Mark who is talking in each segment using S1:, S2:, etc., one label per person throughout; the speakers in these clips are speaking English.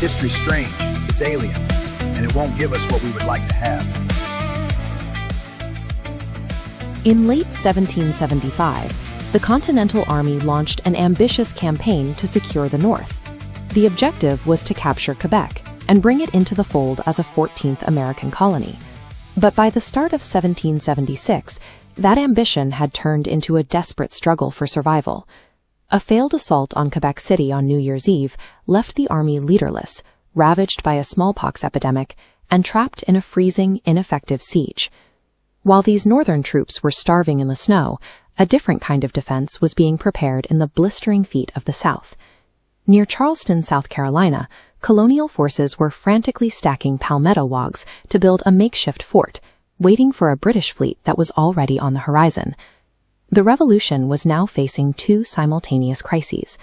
S1: History's strange, it's alien, and it won't give us what we would like to have.
S2: In late 1775, the Continental Army launched an ambitious campaign to secure the North. The objective was to capture Quebec and bring it into the fold as a 14th American colony. But by the start of 1776, that ambition had turned into a desperate struggle for survival. A failed assault on Quebec City on New Year's Eve left the army leaderless, ravaged by a smallpox epidemic, and trapped in a freezing, ineffective siege. While these northern troops were starving in the snow, a different kind of defense was being prepared in the blistering feet of the South. Near Charleston, South Carolina, colonial forces were frantically stacking palmetto logs to build a makeshift fort, waiting for a British fleet that was already on the horizon. The Revolution was now facing two simultaneous crises.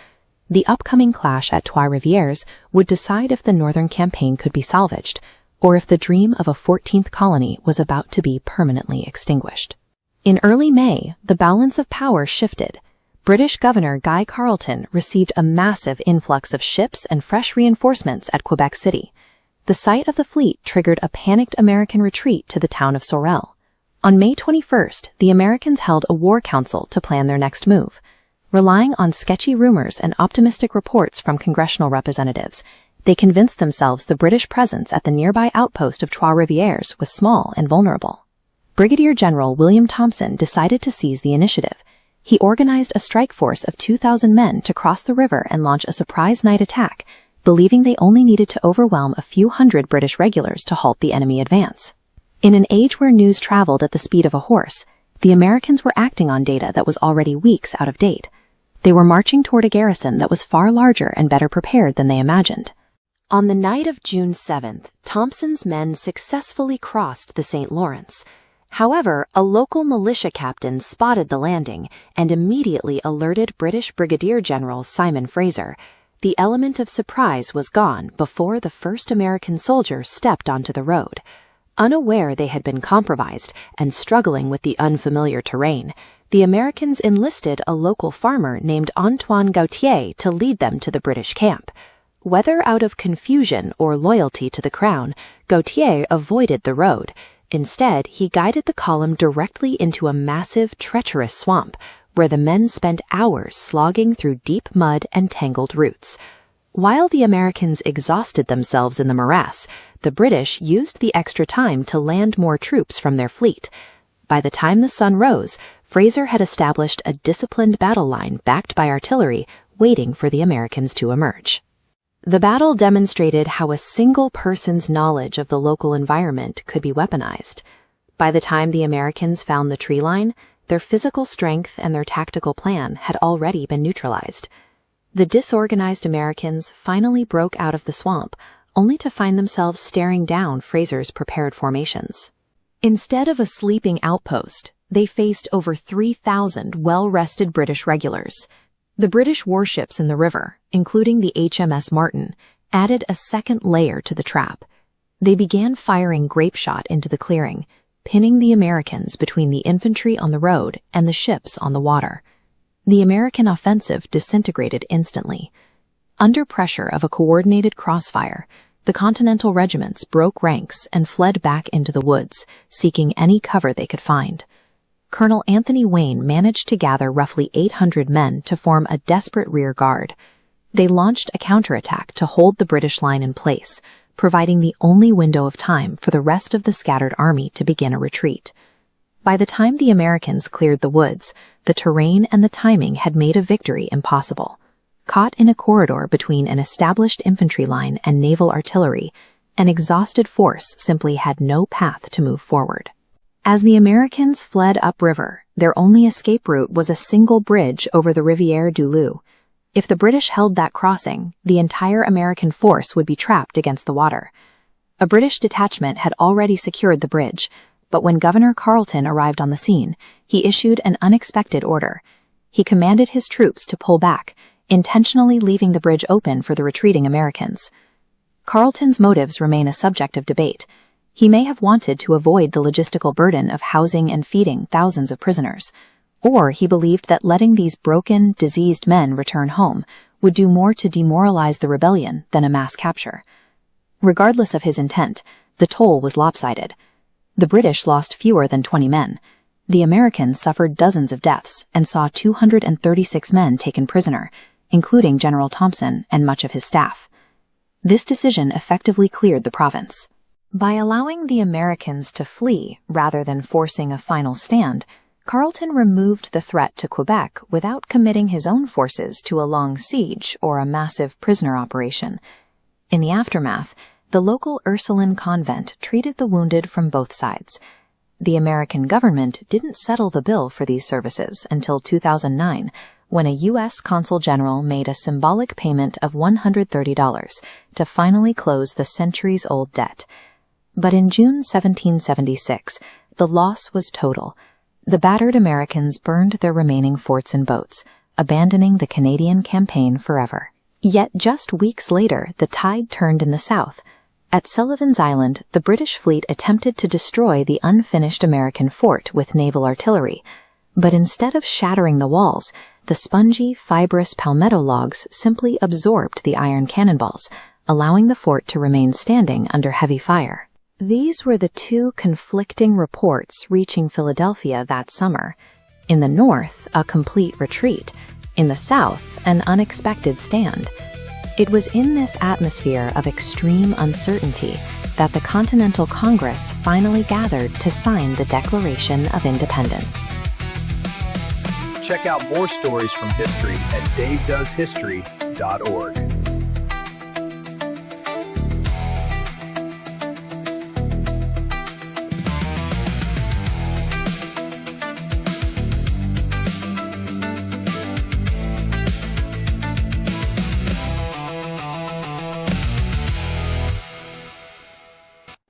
S2: The upcoming clash at Trois-Rivières would decide if the northern campaign could be salvaged, or if the dream of a 14th colony was about to be permanently extinguished. In early May, the balance of power shifted. British Governor Guy Carleton received a massive influx of ships and fresh reinforcements at Quebec City. The sight of the fleet triggered a panicked American retreat to the town of Sorel. On May 21st, the Americans held a war council to plan their next move. Relying on sketchy rumors and optimistic reports from congressional representatives, they convinced themselves the British presence at the nearby outpost of Trois-Rivières was small and vulnerable. Brigadier General William Thompson decided to seize the initiative. He organized a strike force of 2,000 men to cross the river and launch a surprise night attack, believing they only needed to overwhelm a few hundred British regulars to halt the enemy advance. In an age where news traveled at the speed of a horse, the Americans were acting on data that was already weeks out of date. They were marching toward a garrison that was far larger and better prepared than they imagined. On the night of June 7th, Thompson's men successfully crossed the St. Lawrence. However, a local militia captain spotted the landing and immediately alerted British Brigadier General Simon Fraser. The element of surprise was gone before the first American soldier stepped onto the road. Unaware they had been compromised and struggling with the unfamiliar terrain, the Americans enlisted a local farmer named Antoine Gautier to lead them to the British camp. Whether out of confusion or loyalty to the crown, Gautier avoided the road. Instead, he guided the column directly into a massive, treacherous swamp, where the men spent hours slogging through deep mud and tangled roots. While the Americans exhausted themselves in the morass, the British used the extra time to land more troops from their fleet. By the time the sun rose, Fraser had established a disciplined battle line backed by artillery, waiting for the Americans to emerge. The battle demonstrated how a single person's knowledge of the local environment could be weaponized. By the time the Americans found the tree line, their physical strength and their tactical plan had already been neutralized. The disorganized Americans finally broke out of the swamp, only to find themselves staring down Fraser's prepared formations. Instead of a sleeping outpost, they faced over 3,000 well-rested British regulars. The British warships in the river, including the HMS Martin, added a second layer to the trap. They began firing grape shot into the clearing, pinning the Americans between the infantry on the road and the ships on the water. The American offensive disintegrated instantly. Under pressure of a coordinated crossfire, the Continental regiments broke ranks and fled back into the woods, seeking any cover they could find. Colonel Anthony Wayne managed to gather roughly 800 men to form a desperate rear guard. They launched a counterattack to hold the British line in place, providing the only window of time for the rest of the scattered army to begin a retreat. By the time the Americans cleared the woods, the terrain and the timing had made a victory impossible. Caught in a corridor between an established infantry line and naval artillery, an exhausted force simply had no path to move forward. As the Americans fled upriver, their only escape route was a single bridge over the Rivière du Loup. If the British held that crossing, the entire American force would be trapped against the water. A British detachment had already secured the bridge, but when Governor Carleton arrived on the scene, he issued an unexpected order. He commanded his troops to pull back, intentionally leaving the bridge open for the retreating Americans. Carleton's motives remain a subject of debate. He may have wanted to avoid the logistical burden of housing and feeding thousands of prisoners, or he believed that letting these broken, diseased men return home would do more to demoralize the rebellion than a mass capture. Regardless of his intent, the toll was lopsided. The British lost fewer than 20 men. The Americans suffered dozens of deaths and saw 236 men taken prisoner, including General Thompson and much of his staff. This decision effectively cleared the province. By allowing the Americans to flee rather than forcing a final stand, Carleton removed the threat to Quebec without committing his own forces to a long siege or a massive prisoner operation. In the aftermath, the local Ursuline convent treated the wounded from both sides. The American government didn't settle the bill for these services until 2009, when a U.S. Consul General made a symbolic payment of $130 to finally close the centuries-old debt. But in June 1776, the loss was total. The battered Americans burned their remaining forts and boats, abandoning the Canadian campaign forever. Yet just weeks later, the tide turned in the south. At Sullivan's Island, the British fleet attempted to destroy the unfinished American fort with naval artillery, but instead of shattering the walls, the spongy, fibrous palmetto logs simply absorbed the iron cannonballs, allowing the fort to remain standing under heavy fire. These were the two conflicting reports reaching Philadelphia that summer. In the north, a complete retreat. In the south, an unexpected stand. It was in this atmosphere of extreme uncertainty that the Continental Congress finally gathered to sign the Declaration of Independence.
S1: Check out more stories from history at davedoeshistory.org.